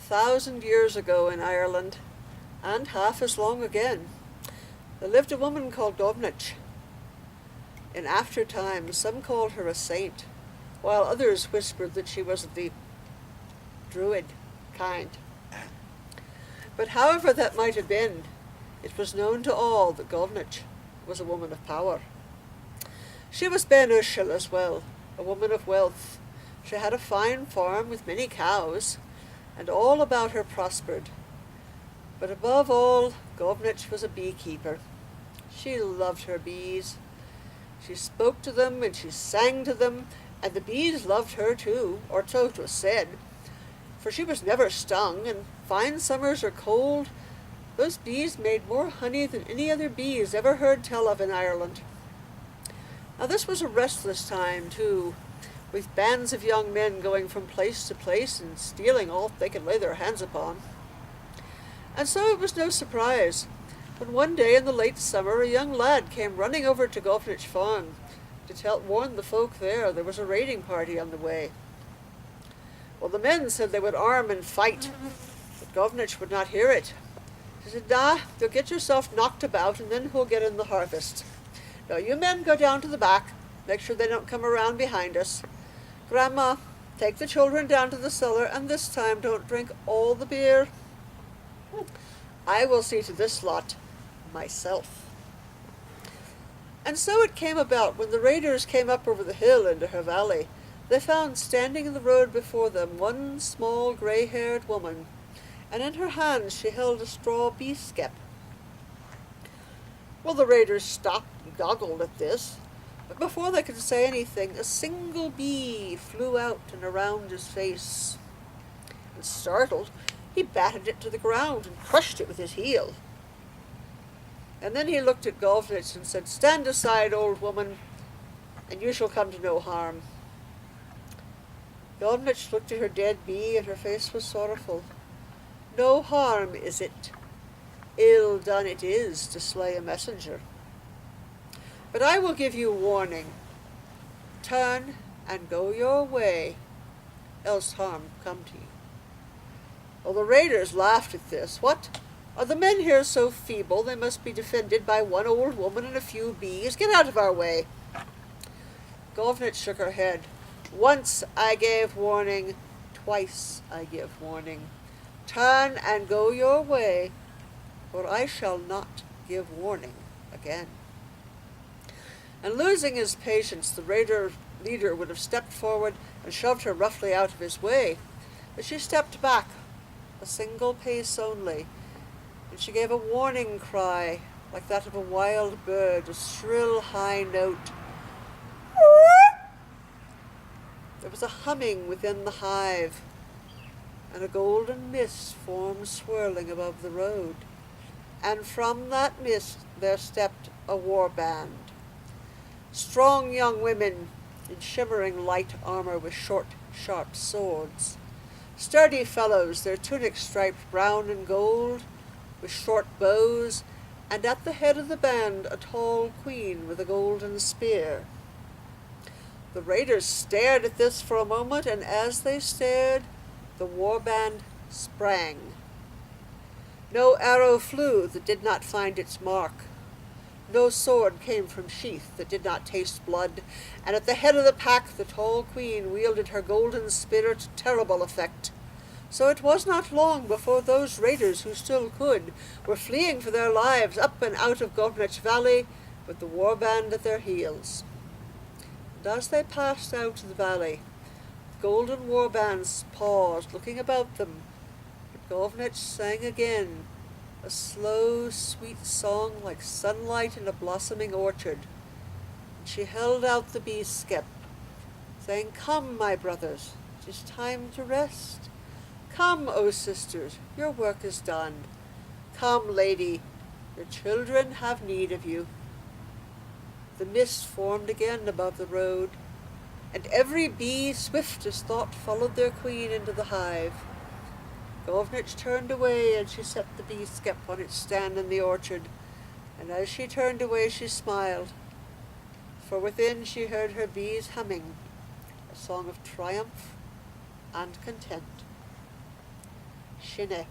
1,000 years ago in Ireland, and half as long again, there lived a woman called Govnich. In after times, some called her a saint, while others whispered that she was of the druid kind. But however that might have been, it was known to all that Govnich was a woman of power. She was Ben Ushel as well, a woman of wealth. She had a fine farm with many cows, and all about her prospered. But above all, Govnich was a beekeeper. She loved her bees. She spoke to them and she sang to them, and the bees loved her too, or so it was said, for she was never stung, and fine summers or cold, those bees made more honey than any other bees ever heard tell of in Ireland. Now this was a restless time too, with bands of young men going from place to place and stealing all they could lay their hands upon. And so it was no surprise when one day in the late summer a young lad came running over to Govnich Farm to warn the folk there was a raiding party on the way. Well, the men said they would arm and fight, but Govnich would not hear it. He said, "Nah, you'll get yourself knocked about and then we'll get in the harvest. Now you men go down to the back, make sure they don't come around behind us. Grandma, take the children down to the cellar, and this time don't drink all the beer. I will see to this lot myself." And so it came about, when the raiders came up over the hill into her valley, they found standing in the road before them one small grey-haired woman, and in her hand she held a straw bee-skep. Well, the raiders stopped and goggled at this, but before they could say anything, a single bee flew out and around his face. And startled, he batted it to the ground and crushed it with his heel. And then he looked at Govnich and said, "Stand aside, old woman, and you shall come to no harm." Govnich looked at her dead bee, and her face was sorrowful. "No harm, is it? Ill done it is to slay a messenger. But I will give you warning. Turn and go your way, else harm come to you." Well, the raiders laughed at this. "What? Are the men here so feeble they must be defended by one old woman and a few bees? Get out of our way." Govnich shook her head. "Once I gave warning, twice I give warning. Turn and go your way, or I shall not give warning again." And losing his patience, the raider leader would have stepped forward and shoved her roughly out of his way, but she stepped back a single pace only, and she gave a warning cry like that of a wild bird, a shrill high note. There was a humming within the hive, and a golden mist formed swirling above the road, and from that mist there stepped a war band. Strong young women in shimmering light armor with short, sharp swords. Sturdy fellows, their tunics striped brown and gold, with short bows, and at the head of the band a tall queen with a golden spear. The raiders stared at this for a moment, and as they stared, the war band sprang. No arrow flew that did not find its mark. No sword came from sheath that did not taste blood, and at the head of the pack the tall queen wielded her golden spear to terrible effect. So it was not long before those raiders who still could were fleeing for their lives up and out of Govnich Valley with the war band at their heels. And as they passed out of the valley, the golden war bands paused, looking about them, but Govnich sang again, a slow, sweet song like sunlight in a blossoming orchard. And she held out the bee-skep, saying, "Come, my brothers, it is time to rest. Come, O sisters, your work is done. Come, lady, your children have need of you." The mist formed again above the road, and every bee, swift as thought, followed their queen into the hive. Govnich turned away, and she set the bee-skep on its stand in the orchard, and as she turned away she smiled, for within she heard her bees humming a song of triumph and content. Shinne.